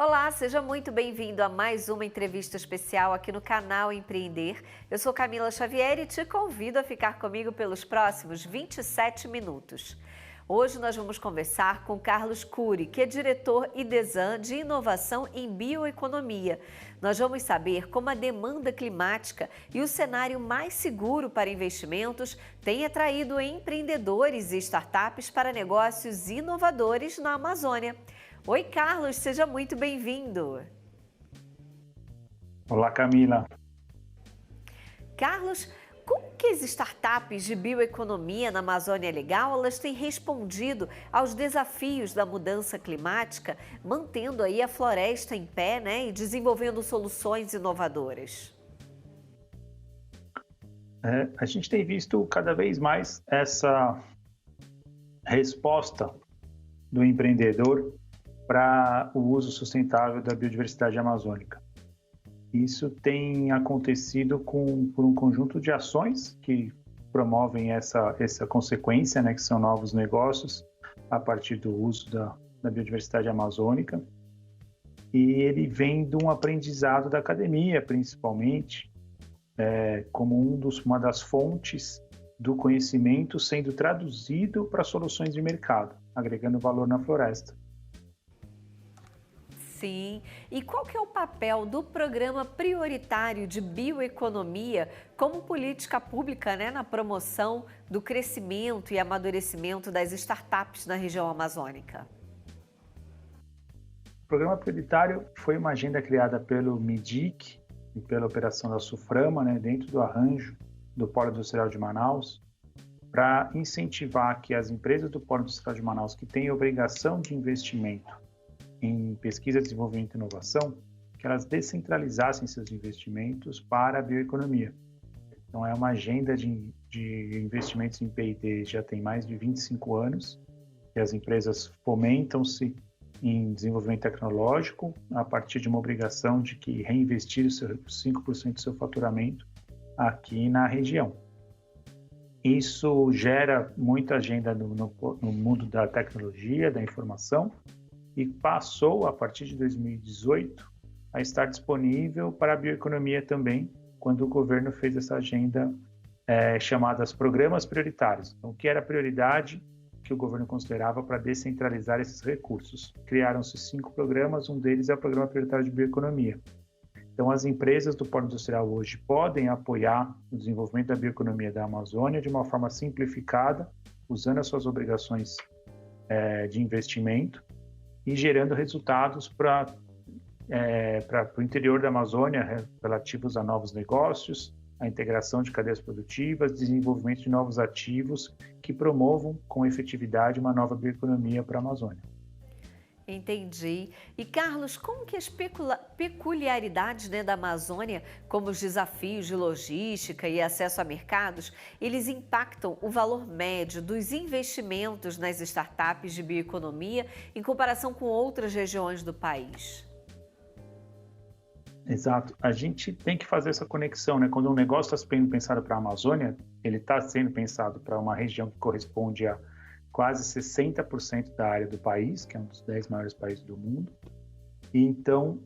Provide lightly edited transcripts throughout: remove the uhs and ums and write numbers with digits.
Olá, seja muito bem-vindo a mais uma entrevista especial aqui no canal Empreender. Eu sou Camila Xavier e te convido a ficar comigo pelos próximos 27 minutos. Hoje nós vamos conversar com Carlos Cury, que é diretor IDESAN de Inovação em Bioeconomia. Nós vamos saber como a demanda climática e o cenário mais seguro para investimentos têm atraído empreendedores e startups para negócios inovadores na Amazônia. Oi, Carlos, seja muito bem-vindo. Olá, Camila. Carlos, como que as startups de bioeconomia na Amazônia Legal, elas têm respondido aos desafios da mudança climática, mantendo aí a floresta em pé, né, e desenvolvendo soluções inovadoras? A gente tem visto cada vez mais essa resposta do empreendedor para o uso sustentável da biodiversidade amazônica. Isso tem acontecido por um conjunto de ações que promovem essa consequência, né, que são novos negócios a partir do uso da biodiversidade amazônica. E ele vem de um aprendizado da academia, principalmente, como uma das fontes do conhecimento sendo traduzido para soluções de mercado, agregando valor na floresta. Sim. E qual que é o papel do Programa Prioritário de Bioeconomia como política pública, né, na promoção do crescimento e amadurecimento das startups na região amazônica? O Programa Prioritário foi uma agenda criada pelo MIDIC e pela operação da SUFRAMA, né, dentro do arranjo do Polo Industrial de Manaus, para incentivar que as empresas do Polo Industrial de Manaus, que têm obrigação de investimento em pesquisa, desenvolvimento e inovação, que elas descentralizassem seus investimentos para a bioeconomia. Então, é uma agenda de investimentos em P&D já tem mais de 25 anos, e as empresas fomentam-se em desenvolvimento tecnológico a partir de uma obrigação de que reinvestir os 5% do seu faturamento aqui na região. Isso gera muita agenda no mundo da tecnologia, da informação, e passou, a partir de 2018, a estar disponível para a bioeconomia também, quando o governo fez essa agenda chamada Programas Prioritários. Então, o que era a prioridade que o governo considerava para descentralizar esses recursos? Criaram-se 5 programas, um deles é o Programa Prioritário de Bioeconomia. Então, as empresas do Polo Industrial hoje podem apoiar o desenvolvimento da bioeconomia da Amazônia de uma forma simplificada, usando as suas obrigações de investimento, e gerando resultados para o interior da Amazônia relativos a novos negócios, a integração de cadeias produtivas, desenvolvimento de novos ativos que promovam com efetividade uma nova bioeconomia para a Amazônia. Entendi. E Carlos, como que as peculiaridades, né, da Amazônia, como os desafios de logística e acesso a mercados, eles impactam o valor médio dos investimentos nas startups de bioeconomia em comparação com outras regiões do país? Exato. A gente tem que fazer essa conexão, né? Quando um negócio está sendo pensado para a Amazônia, ele está sendo pensado para uma região que corresponde a quase 60% da área do país, que é um dos 10 maiores países do mundo. E então,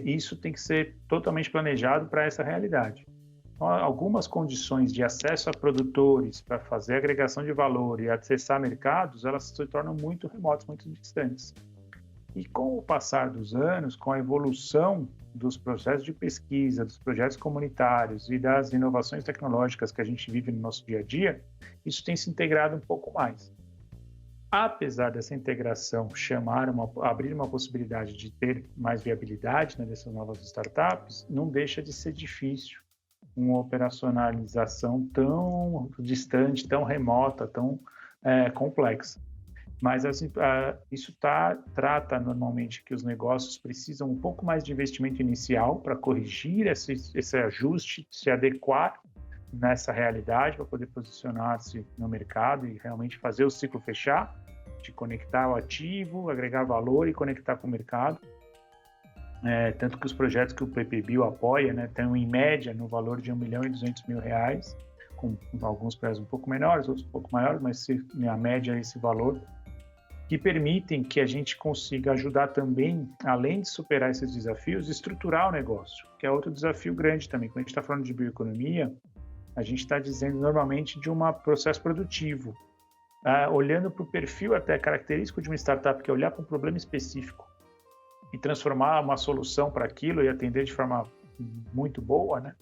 isso tem que ser totalmente planejado para essa realidade. Então, algumas condições de acesso a produtores para fazer agregação de valor e acessar mercados, elas se tornam muito remotas, muito distantes. E com o passar dos anos, com a evolução dos processos de pesquisa, dos projetos comunitários e das inovações tecnológicas que a gente vive no nosso dia a dia, isso tem se integrado um pouco mais. Apesar dessa integração abrir uma possibilidade de ter mais viabilidade, né, dessas novas startups, não deixa de ser difícil uma operacionalização tão distante, tão remota, tão complexa. Mas isso trata normalmente que os negócios precisam um pouco mais de investimento inicial para corrigir esse ajuste, se adequar nessa realidade para poder posicionar-se no mercado e realmente fazer o ciclo fechar, de conectar o ativo, agregar valor e conectar com o mercado. Tanto que os projetos que o PPBio apoia, né, estão em média no valor de R$ 1.200.000, com alguns preços um pouco menores, outros um pouco maiores, mas a média é esse valor. que permitem que a gente consiga ajudar também, além de superar esses desafios, estruturar o negócio, que é outro desafio grande também. Quando a gente está falando de bioeconomia, a gente está dizendo normalmente de um processo produtivo, olhando para o perfil até característico de uma startup, que é olhar para um problema específico e transformar uma solução para aquilo e atender de forma muito boa, né?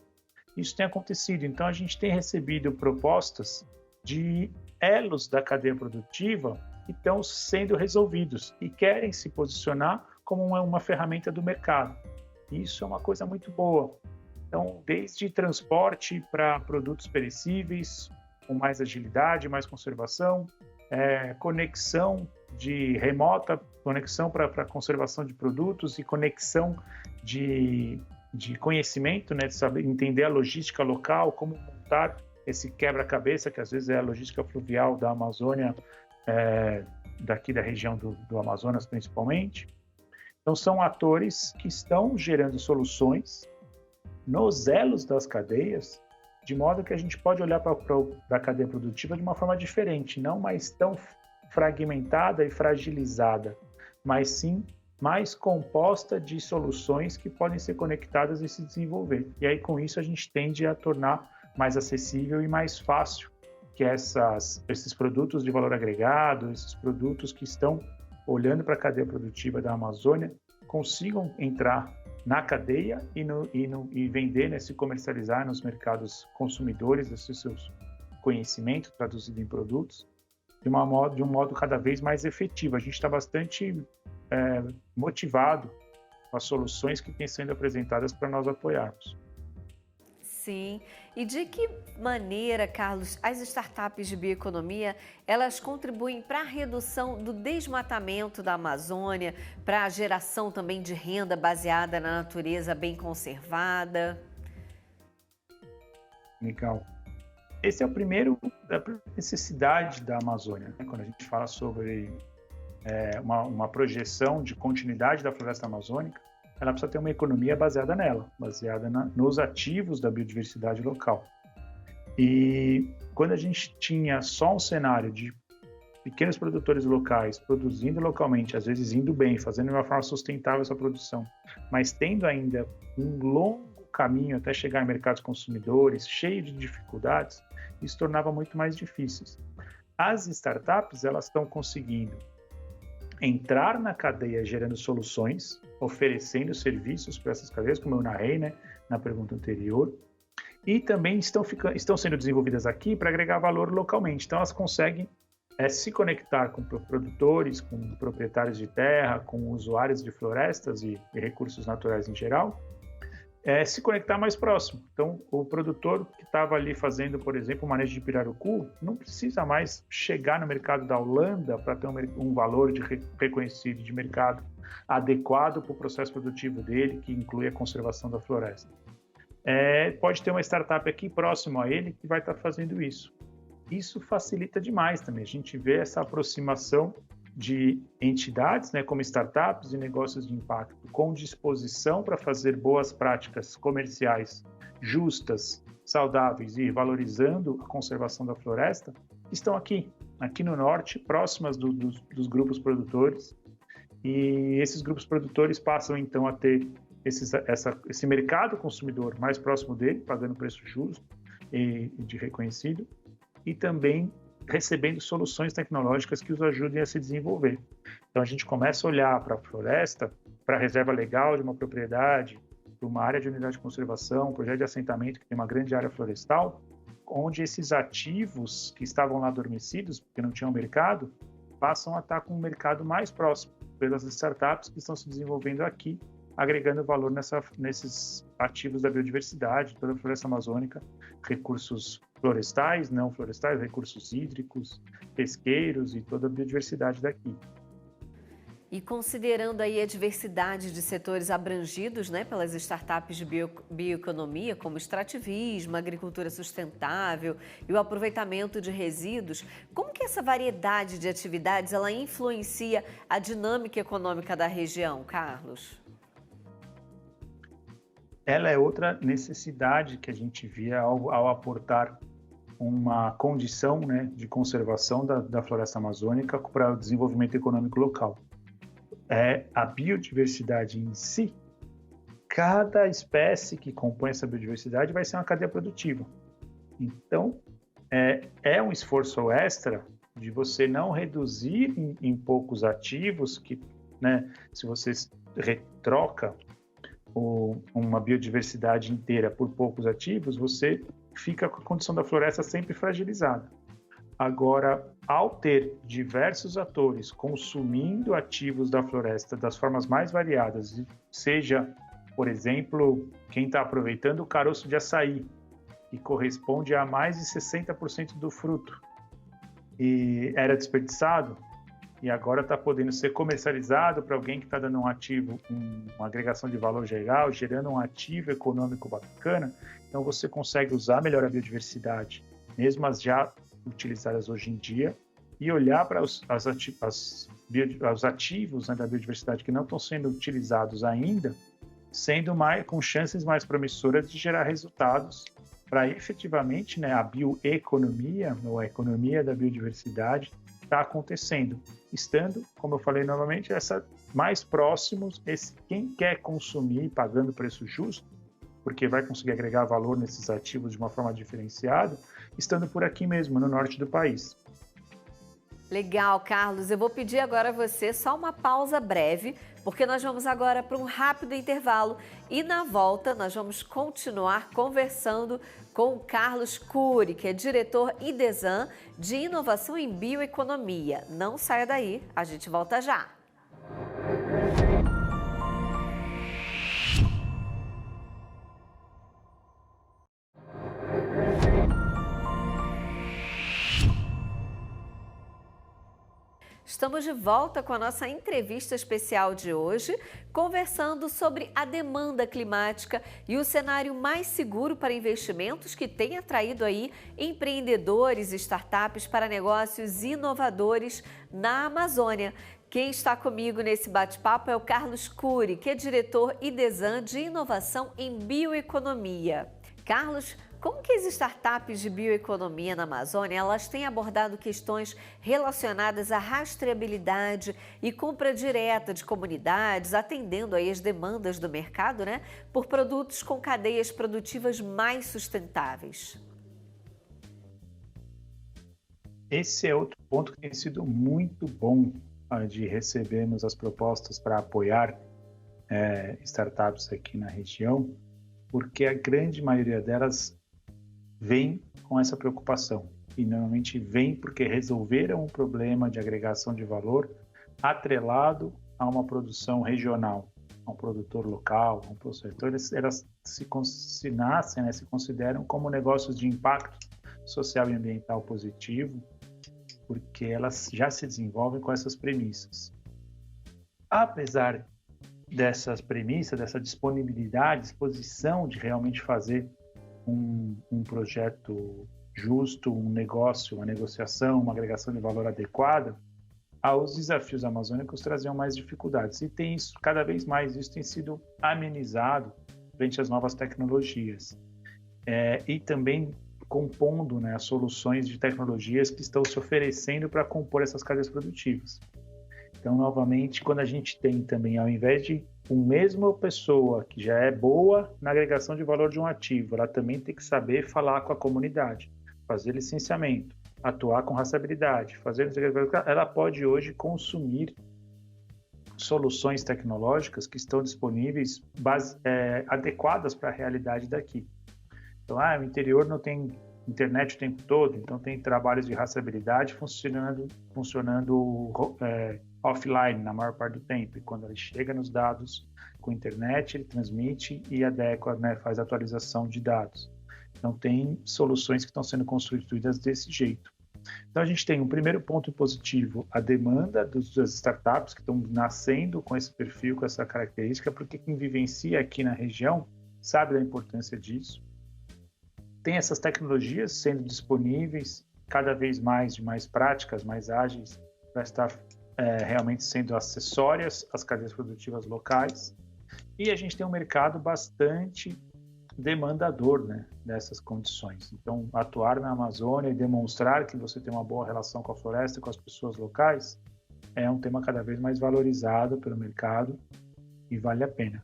Isso tem acontecido. Então, a gente tem recebido propostas de elos da cadeia produtiva que estão sendo resolvidos e querem se posicionar como uma ferramenta do mercado. Isso é uma coisa muito boa. Então, desde transporte para produtos perecíveis, com mais agilidade, mais conservação, conexão de remota, conexão para conservação de produtos e conexão de conhecimento, né, de saber entender a logística local, como montar esse quebra-cabeça, que às vezes é a logística fluvial da Amazônia, daqui da região do Amazonas principalmente. Então, são atores que estão gerando soluções nos elos das cadeias, de modo que a gente pode olhar para a cadeia produtiva de uma forma diferente, não mais tão fragmentada e fragilizada, mas sim mais composta de soluções que podem ser conectadas e se desenvolver. E aí, com isso, a gente tende a tornar mais acessível e mais fácil que esses produtos de valor agregado, esses produtos que estão olhando para a cadeia produtiva da Amazônia, consigam entrar na cadeia e vender, né, se comercializar nos mercados consumidores, esse seu conhecimento traduzido em produtos, de um modo cada vez mais efetivo. A gente está bastante motivado com as soluções que têm sendo apresentadas para nós apoiarmos. Sim. E de que maneira, Carlos, as startups de bioeconomia, elas contribuem para a redução do desmatamento da Amazônia, para a geração também de renda baseada na natureza bem conservada? Legal. Esse é o primeiro da necessidade da Amazônia, né? Quando a gente fala sobre uma projeção de continuidade da floresta amazônica, ela precisa ter uma economia baseada nela, baseada nos ativos da biodiversidade local. E quando a gente tinha só um cenário de pequenos produtores locais produzindo localmente, às vezes indo bem, fazendo de uma forma sustentável essa produção, mas tendo ainda um longo caminho até chegar a mercados consumidores, cheio de dificuldades, isso tornava muito mais difíceis. As startups, elas estão conseguindo entrar na cadeia gerando soluções, oferecendo serviços para essas cadeias, como eu narrei, né, na pergunta anterior, e também estão sendo desenvolvidas aqui para agregar valor localmente. Então, elas conseguem se conectar com produtores, com proprietários de terra, com usuários de florestas e recursos naturais em geral, se conectar mais próximo. Então, o produtor que estava ali fazendo, por exemplo, o manejo de pirarucu, não precisa mais chegar no mercado da Holanda para ter um valor reconhecido de mercado adequado para o processo produtivo dele, que inclui a conservação da floresta. Pode ter uma startup aqui próximo a ele que vai estar fazendo isso. Isso facilita demais também. A gente vê essa aproximação de entidades, né, como startups e negócios de impacto, com disposição para fazer boas práticas comerciais justas, saudáveis e valorizando a conservação da floresta, estão aqui no norte, próximas dos grupos produtores. E esses grupos produtores passam então a ter esse mercado consumidor mais próximo dele, pagando preço justo e de reconhecido, e também recebendo soluções tecnológicas que os ajudem a se desenvolver. Então, a gente começa a olhar para a floresta, para a reserva legal de uma propriedade, para uma área de unidade de conservação, um projeto de assentamento que tem uma grande área florestal, onde esses ativos que estavam lá adormecidos, porque não tinham mercado, passam a estar com um mercado mais próximo, pelas startups que estão se desenvolvendo aqui, agregando valor nesses ativos da biodiversidade, toda a floresta amazônica, recursos florestais, não florestais, recursos hídricos, pesqueiros e toda a biodiversidade daqui. E considerando aí a diversidade de setores abrangidos, né, pelas startups de bioeconomia, como extrativismo, agricultura sustentável e o aproveitamento de resíduos, como que essa variedade de atividades ela influencia a dinâmica econômica da região, Carlos? Ela é outra necessidade que a gente via ao aportar uma condição, né, de conservação da floresta amazônica para o desenvolvimento econômico local. A biodiversidade em si, cada espécie que compõe essa biodiversidade vai ser uma cadeia produtiva. Então, é um esforço extra de você não reduzir em poucos ativos, que, né, se você retroca uma biodiversidade inteira por poucos ativos, você fica com a condição da floresta sempre fragilizada. Agora, ao ter diversos atores consumindo ativos da floresta das formas mais variadas, seja, por exemplo, quem está aproveitando o caroço de açaí, que corresponde a mais de 60% do fruto, e era desperdiçado, e agora está podendo ser comercializado para alguém que está dando um ativo, uma agregação de valor legal, gerando um ativo econômico bacana. Então você consegue usar melhor a biodiversidade, mesmo as já utilizadas hoje em dia, e olhar para os ativos, né, da biodiversidade que não estão sendo utilizados ainda, sendo com chances mais promissoras de gerar resultados para efetivamente, né, a bioeconomia, ou a economia da biodiversidade, está acontecendo, estando, como eu falei novamente, mais próximos, quem quer consumir pagando preço justo, porque vai conseguir agregar valor nesses ativos de uma forma diferenciada, estando por aqui mesmo, no norte do país. Legal, Carlos. Eu vou pedir agora a você só uma pausa breve, porque nós vamos agora para um rápido intervalo e na volta nós vamos continuar conversando com o Carlos Cury, que é diretor IDESAN de Inovação em Bioeconomia. Não saia daí, a gente volta já. Estamos de volta com a nossa entrevista especial de hoje, conversando sobre a demanda climática e o cenário mais seguro para investimentos que tem atraído aí empreendedores e startups para negócios inovadores na Amazônia. Quem está comigo nesse bate-papo é o Carlos Cury, que é diretor IDESAN de Inovação em Bioeconomia. Carlos, como que as startups de bioeconomia na Amazônia, elas têm abordado questões relacionadas à rastreabilidade e compra direta de comunidades, atendendo aí as demandas do mercado, né, por produtos com cadeias produtivas mais sustentáveis? Esse é outro ponto que tem sido muito bom de recebermos as propostas para apoiar startups aqui na região, porque a grande maioria delas vem com essa preocupação e normalmente vem porque resolveram um problema de agregação de valor atrelado a uma produção regional, a um produtor local, a um produtor. Então elas se nascem, né, se consideram como negócios de impacto social e ambiental positivo, porque elas já se desenvolvem com essas premissas. Apesar dessas premissas, dessa disponibilidade, disposição de realmente fazer um projeto justo, um negócio, uma negociação, uma agregação de valor adequada, os desafios amazônicos traziam mais dificuldades. E tem isso, cada vez mais isso tem sido amenizado frente às novas tecnologias. E também compondo, né, as soluções de tecnologias que estão se oferecendo para compor essas cadeias produtivas. Então, novamente, quando a gente tem também, ao invés de uma mesma pessoa que já é boa na agregação de valor de um ativo, ela também tem que saber falar com a comunidade, fazer licenciamento, atuar com rastreabilidade, ela pode hoje consumir soluções tecnológicas que estão disponíveis, adequadas para a realidade daqui. Então, o interior não tem internet o tempo todo, então tem trabalhos de rastreabilidade funcionando offline na maior parte do tempo, e quando ele chega nos dados com internet, ele transmite e adequa, né, faz atualização de dados. Então tem soluções que estão sendo construídas desse jeito. Então a gente tem um primeiro ponto positivo, a demanda das startups que estão nascendo com esse perfil, com essa característica, porque quem vivencia aqui na região sabe da importância disso. Tem essas tecnologias sendo disponíveis cada vez mais, de mais práticas, mais ágeis, para estar realmente sendo acessórias às cadeias produtivas locais. E a gente tem um mercado bastante demandador, né, dessas condições. Então, atuar na Amazônia e demonstrar que você tem uma boa relação com a floresta e com as pessoas locais é um tema cada vez mais valorizado pelo mercado e vale a pena.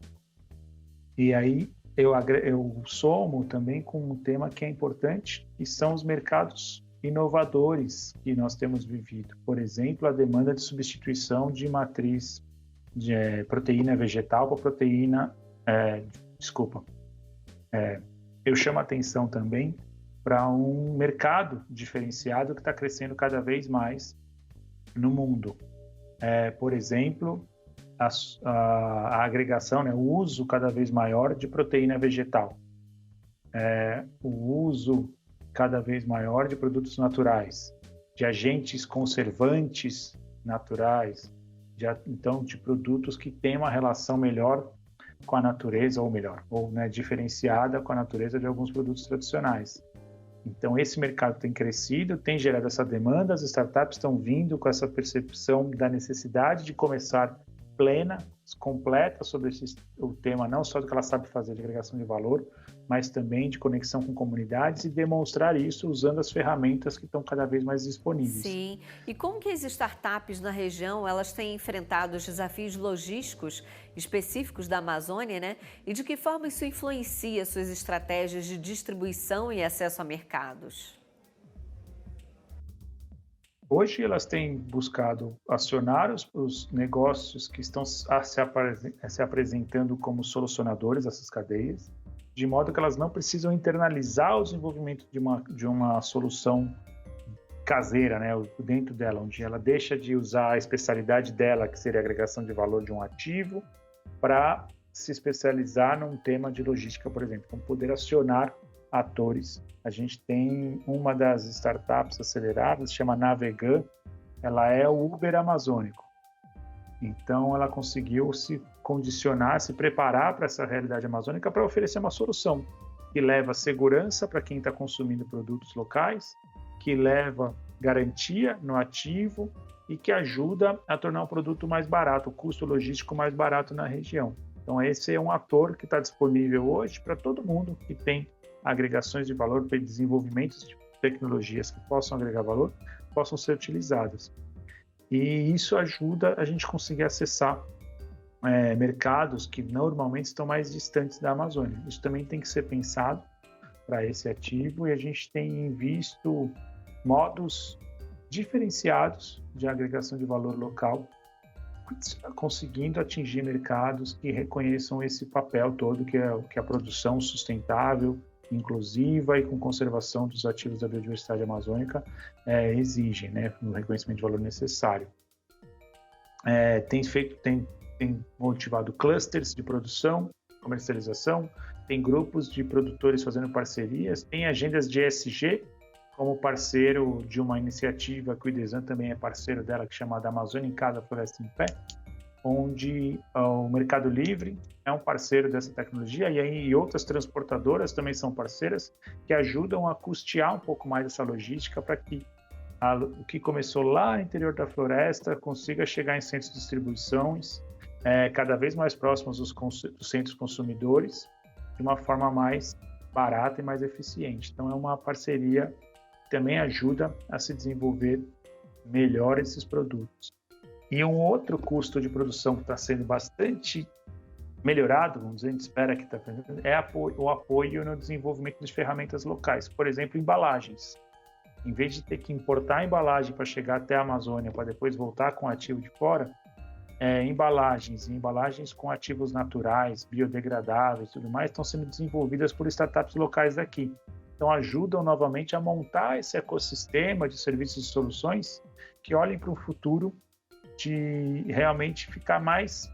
E aí eu somo também com um tema que é importante, que são os mercados inovadores que nós temos vivido. Por exemplo, a demanda de substituição de matriz de proteína vegetal para proteína... eu chamo a atenção também para um mercado diferenciado que está crescendo cada vez mais no mundo. Por exemplo, a agregação, né, o uso cada vez maior de proteína vegetal, o uso cada vez maior de produtos naturais, de agentes conservantes naturais, de produtos que têm uma relação melhor com a natureza, diferenciada com a natureza de alguns produtos tradicionais. Então, esse mercado tem crescido, tem gerado essa demanda, as startups estão vindo com essa percepção da necessidade de começar plena, completa sobre o tema, não só do que ela sabe fazer de agregação de valor, mas também de conexão com comunidades e demonstrar isso usando as ferramentas que estão cada vez mais disponíveis. Sim. E como que as startups na região, elas têm enfrentado os desafios logísticos específicos da Amazônia, né? E de que forma isso influencia suas estratégias de distribuição e acesso a mercados? Hoje elas têm buscado acionar os negócios que estão se apresentando como solucionadores dessas cadeias, de modo que elas não precisam internalizar o desenvolvimento de uma solução caseira, né, dentro dela, onde ela deixa de usar a especialidade dela, que seria a agregação de valor de um ativo, para se especializar num tema de logística, por exemplo, como poder acionar atores. A gente tem uma das startups aceleradas, chama Navegan, ela é o Uber amazônico. Então, ela conseguiu se condicionar, se preparar para essa realidade amazônica para oferecer uma solução que leva segurança para quem está consumindo produtos locais, que leva garantia no ativo e que ajuda a tornar o produto mais barato, o custo logístico mais barato na região. Então, esse é um ator que está disponível hoje para todo mundo que tem agregações de valor, para desenvolvimentos de tecnologias que possam agregar valor, possam ser utilizadas. E isso ajuda a gente conseguir acessar mercados que normalmente estão mais distantes da Amazônia. Isso também tem que ser pensado para esse ativo e a gente tem visto modos diferenciados de agregação de valor local, conseguindo atingir mercados que reconheçam esse papel todo que é a produção sustentável, inclusiva e com conservação dos ativos da biodiversidade amazônica exigem, né, no reconhecimento de valor necessário. Tem motivado clusters de produção, comercialização, tem grupos de produtores fazendo parcerias, tem agendas de ESG como parceiro de uma iniciativa que o IDESAN também é parceiro dela, que é chamada Amazônia em Casa, Floresta em Pé, onde o Mercado Livre é um parceiro dessa tecnologia e outras transportadoras também são parceiras que ajudam a custear um pouco mais essa logística para que o que começou lá no interior da floresta consiga chegar em centros de distribuições cada vez mais próximos dos centros consumidores de uma forma mais barata e mais eficiente. Então é uma parceria que também ajuda a se desenvolver melhor esses produtos. E um outro custo de produção que está sendo bastante melhorado, vamos dizer, a gente espera que está fazendo, é o apoio no desenvolvimento de ferramentas locais. Por exemplo, embalagens. Em vez de ter que importar a embalagem para chegar até a Amazônia, para depois voltar com o ativo de fora, embalagens com ativos naturais, biodegradáveis e tudo mais, estão sendo desenvolvidas por startups locais daqui. Então, ajudam novamente a montar esse ecossistema de serviços e soluções que olhem para o futuro de realmente ficar mais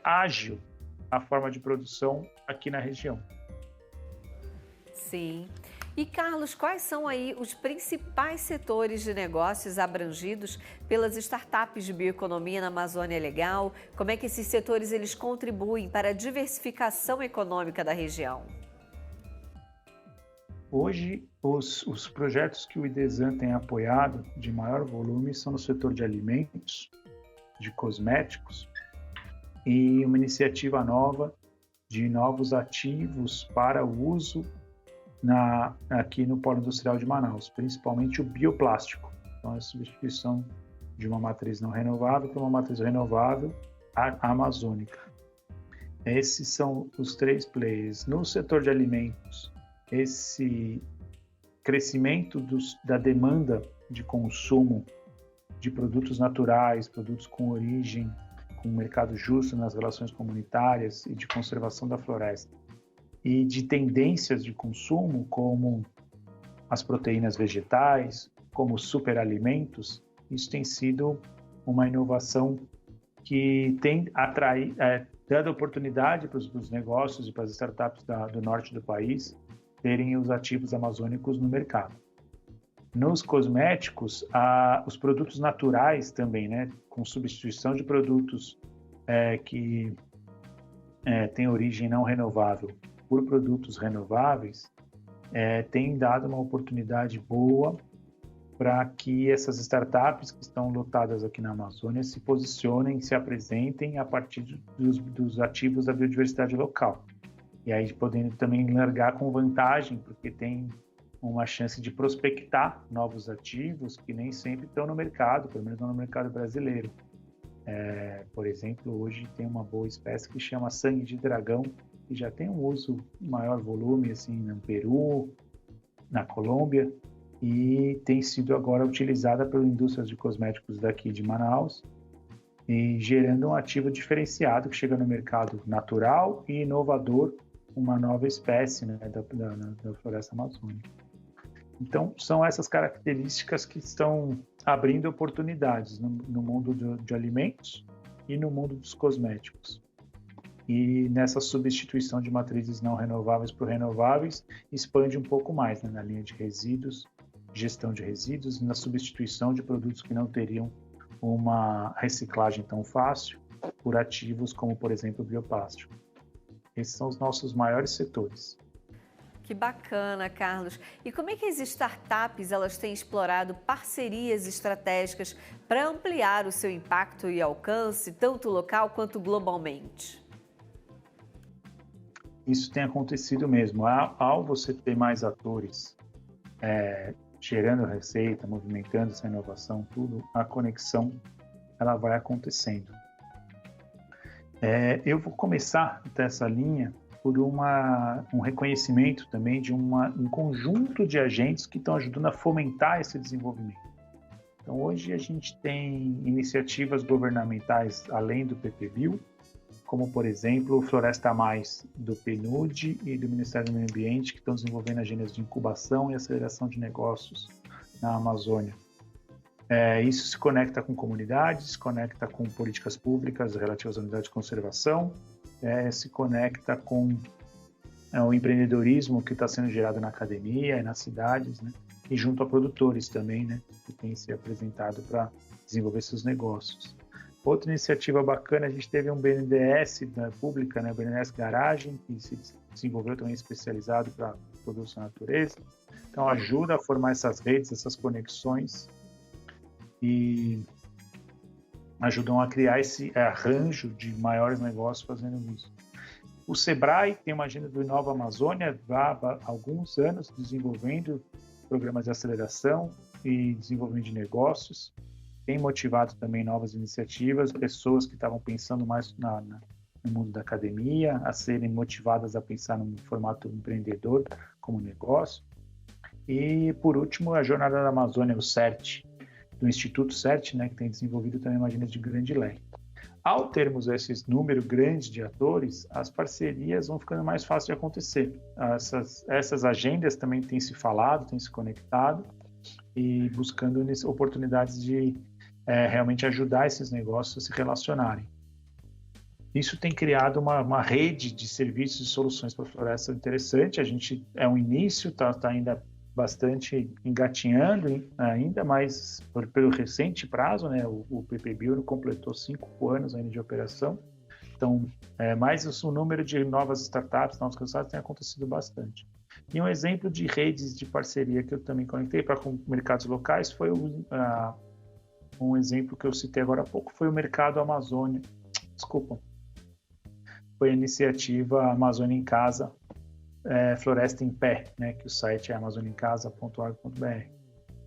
ágil a forma de produção aqui na região. Sim. E, Carlos, quais são aí os principais setores de negócios abrangidos pelas startups de bioeconomia na Amazônia Legal? Como é que esses setores eles contribuem para a diversificação econômica da região? Hoje, os projetos que o IDESAN tem apoiado de maior volume são no setor de alimentos, de cosméticos e uma iniciativa nova de novos ativos para o uso aqui no Polo Industrial de Manaus, principalmente o bioplástico. Então, a substituição de uma matriz não renovável por uma matriz renovável amazônica. Esses são os 3 players. No setor de alimentos, esse crescimento da demanda de consumo de produtos naturais, produtos com origem, com um mercado justo nas relações comunitárias e de conservação da floresta, e de tendências de consumo como as proteínas vegetais, como os superalimentos, isso tem sido uma inovação que tem dado oportunidade para os negócios e para as startups do norte do país terem os ativos amazônicos no mercado. Nos cosméticos, os produtos naturais também, né, com substituição de produtos que têm origem não renovável por produtos renováveis, tem dado uma oportunidade boa para que essas startups que estão lotadas aqui na Amazônia se posicionem, se apresentem a partir dos ativos da biodiversidade local. E aí podendo também largar com vantagem, porque tem uma chance de prospectar novos ativos que nem sempre estão no mercado, pelo menos não no mercado brasileiro. Por exemplo, hoje tem uma boa espécie que chama sangue de dragão, que já tem um uso em maior volume assim, no Peru, na Colômbia, e tem sido agora utilizada pelas indústrias de cosméticos daqui de Manaus, e gerando um ativo diferenciado que chega no mercado natural e inovador, uma nova espécie, né, da floresta amazônica. Então, são essas características que estão abrindo oportunidades no mundo de alimentos e no mundo dos cosméticos. E nessa substituição de matrizes não renováveis por renováveis, expande um pouco mais, né, na linha de resíduos, gestão de resíduos, e na substituição de produtos que não teriam uma reciclagem tão fácil por ativos como, por exemplo, o bioplástico. Esses são os nossos maiores setores. Que bacana, Carlos. E como é que as startups elas têm explorado parcerias estratégicas para ampliar o seu impacto e alcance, tanto local quanto globalmente? Isso tem acontecido mesmo. Ao você ter mais atores gerando receita, movimentando essa inovação, tudo, a conexão ela vai acontecendo. Eu vou começar dessa linha por um reconhecimento também de um conjunto de agentes que estão ajudando a fomentar esse desenvolvimento. Então, hoje a gente tem iniciativas governamentais além do PPBio, como, por exemplo, o Floresta Mais, do PNUD e do Ministério do Meio Ambiente, que estão desenvolvendo agendas de incubação e aceleração de negócios na Amazônia. Isso se conecta com comunidades, se conecta com políticas públicas relativas à unidade de conservação, se conecta com o empreendedorismo que está sendo gerado na academia e nas cidades, né? E junto a produtores também, né? Que têm se apresentado para desenvolver seus negócios. Outra iniciativa bacana, a gente teve um BNDES pública, né? O BNDES Garagem, que se desenvolveu também especializado para produtos da natureza. Então, ajuda a formar essas redes, essas conexões e ajudam a criar esse arranjo de maiores negócios fazendo isso. O Sebrae tem uma agenda do Inova Amazônia há alguns anos desenvolvendo programas de aceleração e desenvolvimento de negócios. Tem motivado também novas iniciativas, pessoas que estavam pensando mais no mundo da academia, a serem motivadas a pensar no formato empreendedor como negócio. E, por último, a Jornada da Amazônia, o CERT, do Instituto CERT, né, que tem desenvolvido também uma agenda de grande leque. Ao termos esse número grande de atores, as parcerias vão ficando mais fáceis de acontecer. Essas agendas também têm se falado, têm se conectado e buscando oportunidades de realmente ajudar esses negócios a se relacionarem. Isso tem criado uma rede de serviços e soluções para a floresta interessante. A gente um início, está ainda bastante engatinhando ainda, mas pelo recente prazo, né, o PPBio completou 5 anos ainda de operação, então mais o número de novas startups, novos resultados tem acontecido bastante. E um exemplo de redes de parceria que eu também conectei para mercados locais foi um exemplo que eu citei agora há pouco, foi o Mercado Amazônia, foi a iniciativa Amazônia em Casa, Floresta em Pé, né, que o site é amazoniaemcasa.org.br,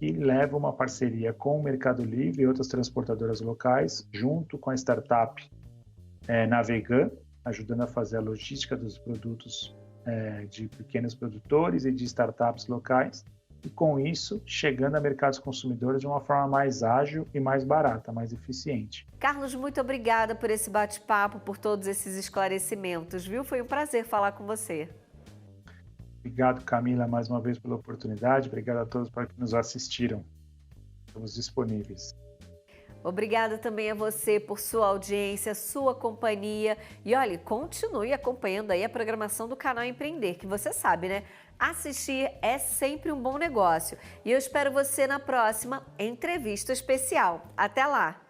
e leva uma parceria com o Mercado Livre e outras transportadoras locais, junto com a startup Navegan, ajudando a fazer a logística dos produtos de pequenos produtores e de startups locais, e com isso chegando a mercados consumidores de uma forma mais ágil e mais barata, mais eficiente. Carlos, muito obrigada por esse bate-papo, por todos esses esclarecimentos, viu? Foi um prazer falar com você. Obrigado, Camila, mais uma vez pela oportunidade. Obrigado a todos que nos assistiram. Estamos disponíveis. Obrigada também a você por sua audiência, sua companhia. E olha, continue acompanhando aí a programação do Canal Empreender, que você sabe, né? Assistir é sempre um bom negócio. E eu espero você na próxima entrevista especial. Até lá!